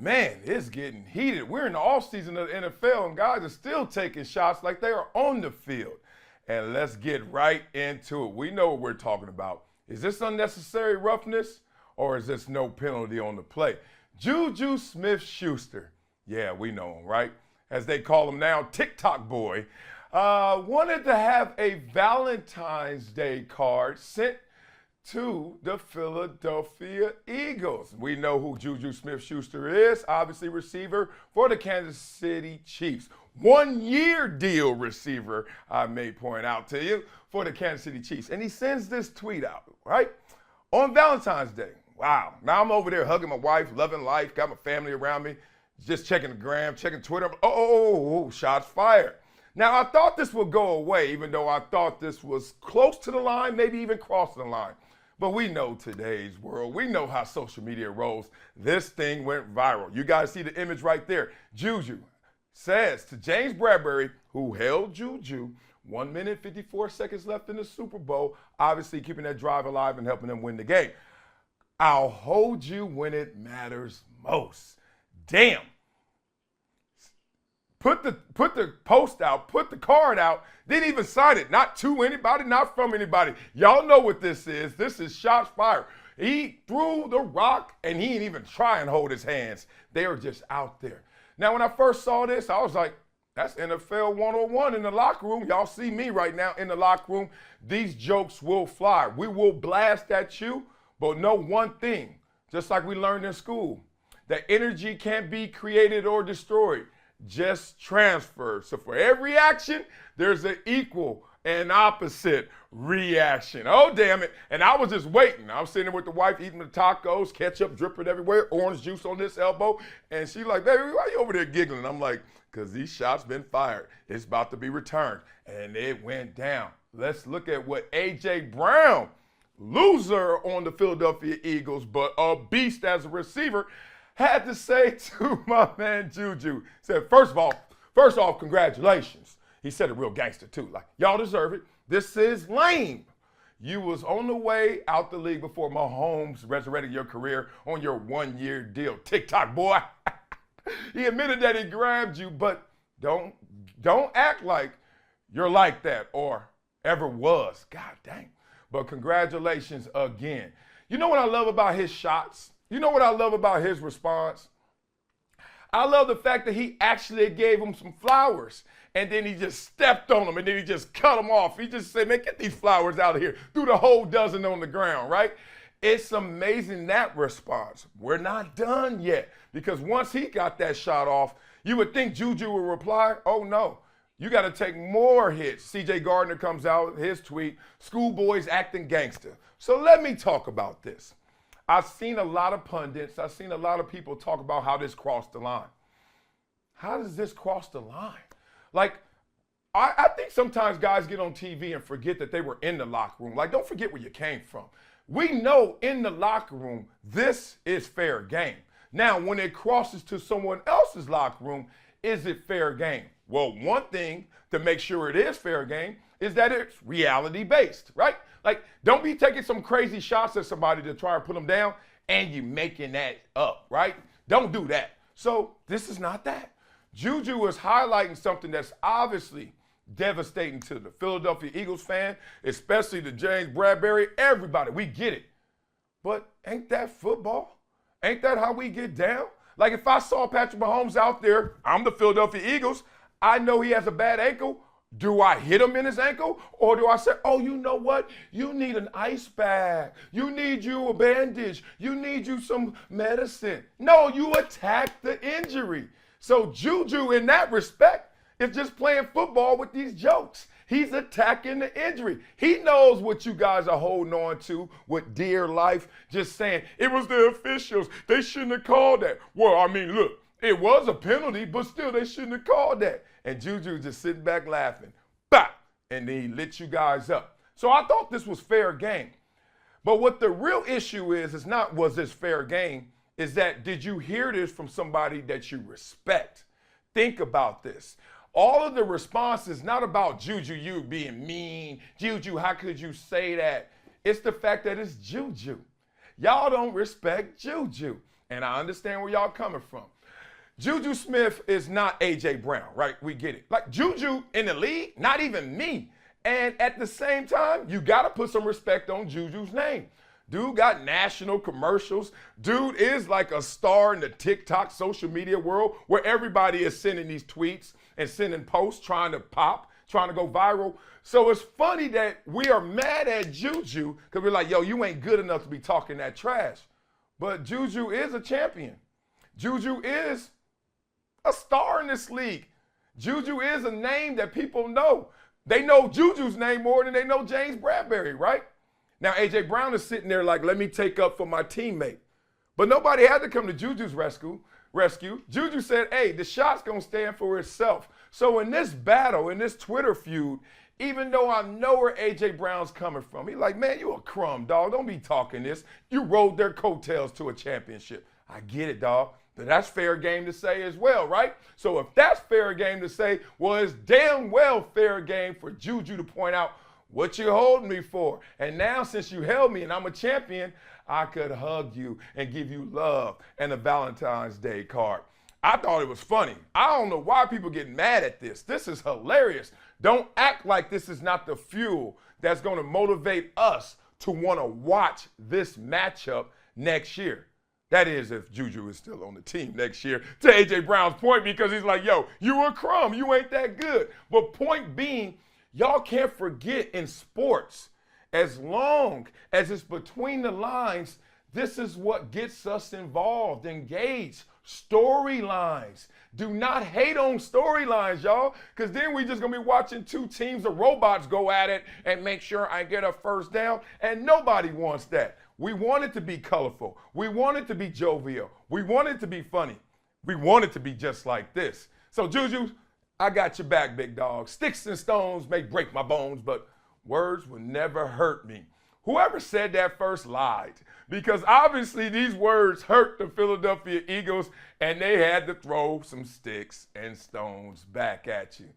Man, it's getting heated. We're in the offseason of the NFL, and guys are still taking shots like they are on the field. And let's get right into it. We know what we're talking about. Is this unnecessary roughness, or is this no penalty on the play? Juju SmithSchuster, yeah, we know him, right? As they call him now, TikTok boy, wanted to have a Valentine's Day card sent to the Philadelphia Eagles. We know who Juju SmithSchuster is, obviously receiver for the Kansas City Chiefs. 1 year deal receiver, I may point out to you, for the Kansas City Chiefs. And he sends this tweet out, right? On Valentine's Day. Wow. Now I'm over there hugging my wife, loving life, got my family around me, just checking the gram, checking Twitter. Oh, shots fired. Now, I thought this would go away, even though I thought this was close to the line, maybe even crossing the line. But we know today's world. We know how social media rolls. This thing went viral. You guys see the image right there. Juju says to James Bradbury, who held Juju, 1 minute, 54 seconds left in the Super Bowl, obviously keeping that drive alive and helping them win the game. I'll hold you when it matters most. Damn. Put the post out, put the card out, didn't even sign it. Not to anybody, not from anybody. Y'all know what this is. This is shots fired. He threw the rock, and he didn't even try and hold his hands. They were just out there. Now, when I first saw this, I was like, that's NFL 101 in the locker room. Y'all see me right now in the locker room. These jokes will fly. We will blast at you, but know one thing, just like we learned in school, that energy can't be created or destroyed. Just transfer. So for every action, there's an equal and opposite reaction. Oh, damn it. And I was just waiting. I was sitting there with the wife eating the tacos, ketchup dripping everywhere, orange juice on this elbow. And she's like, baby, why you over there giggling? I'm like, because these shots been fired. It's about to be returned. And it went down. Let's look at what A.J. Brown, loser on the Philadelphia Eagles, but a beast as a receiver, had to say to my man Juju. He said, first off, congratulations. He said it real gangster too. Like, y'all deserve it. This is lame. You was on the way out the league before Mahomes resurrected your career on your 1 year deal. TikTok boy. He admitted that he grabbed you, but don't act like you're like that or ever was. God dang. But congratulations again. You know what I love about his shots? You know what I love about his response? I love the fact that he actually gave him some flowers, and then he just stepped on them, and then he just cut them off. He just said, man, get these flowers out of here. Threw the whole dozen on the ground, right? It's amazing, that response. We're not done yet, because once he got that shot off, you would think Juju would reply, oh, no. You got to take more hits. C.J. Gardner comes out, his tweet, schoolboys acting gangster. So let me talk about this. I've seen a lot of pundits, I've seen a lot of people talk about how this crossed the line. How does this cross the line? Like, I think sometimes guys get on TV and forget that they were in the locker room. Like, don't forget where you came from. We know in the locker room, this is fair game. Now, when it crosses to someone else's locker room, is it fair game? Well, one thing to make sure it is fair game is that it's reality-based, right? Like, don't be taking some crazy shots at somebody to try and put them down and you making that up, right? Don't do that. So this is not that. Juju is highlighting something that's obviously devastating to the Philadelphia Eagles fan, especially the James Bradbury, everybody. We get it. But ain't that football? Ain't that how we get down? Like, if I saw Patrick Mahomes out there, I'm the Philadelphia Eagles, I know he has a bad ankle. Do I hit him in his ankle? Or do I say, oh, you know what? You need an ice bag. You need you a bandage. You need you some medicine. No, you attack the injury. So Juju, in that respect, is just playing football with these jokes. He's attacking the injury. He knows what you guys are holding on to with dear life, just saying, it was the officials. They shouldn't have called that. Well, I mean, look, it was a penalty, but still they shouldn't have called that. And Juju just sitting back laughing. Bah! And then he lit you guys up. So I thought this was fair game. But what the real issue is not was this fair game, is that did you hear this from somebody that you respect? Think about this. All of the response is not about Juju, you being mean. Juju, how could you say that? It's the fact that it's Juju. Y'all don't respect Juju. and I understand where y'all coming from. Juju Smith is not A.J. Brown, right? We get it. Like Juju in the league, not even me. And at the same time, you got to put some respect on Juju's name. Dude got national commercials. Dude is like a star in the TikTok social media world where everybody is sending these tweets and sending posts trying to pop, trying to go viral. So it's funny that we are mad at Juju because we're like, yo, you ain't good enough to be talking that trash. But Juju is a champion. Juju is a star in this league. Juju is a name that people know. They know Juju's name more than they know James Bradbury, right? Now, A.J. Brown is sitting there like, let me take up for my teammate. But nobody had to come to Juju's rescue. Juju said, hey, the shot's going to stand for itself. So in this battle, in this Twitter feud, even though I know where A.J. Brown's coming from, he's like, man, you a crumb, dog. Don't be talking this. You rode their coattails to a championship. I get it, dog. But that's fair game to say as well, right? So if that's fair game to say, well, it's damn well fair game for Juju to point out what you holding me for. And now since you held me and I'm a champion, I could hug you and give you love and a Valentine's Day card. I thought it was funny. I don't know why people get mad at this. This is hilarious. Don't act like this is not the fuel that's going to motivate us to want to watch this matchup next year. That is if Juju is still on the team next year, to A.J. Brown's point, because he's like, yo, you a crumb. You ain't that good. But point being, y'all can't forget in sports, as long as it's between the lines, this is what gets us involved, engaged. Storylines. Do not hate on storylines, y'all, because then we just going to be watching two teams of robots go at it and make sure I get a first down, and nobody wants that. We want it to be colorful. We want it to be jovial. We want it to be funny. We want it to be just like this. So, Juju, I got your back, big dog. Sticks and stones may break my bones, but words will never hurt me. Whoever said that first lied, because obviously these words hurt the Philadelphia Eagles, and they had to throw some sticks and stones back at you.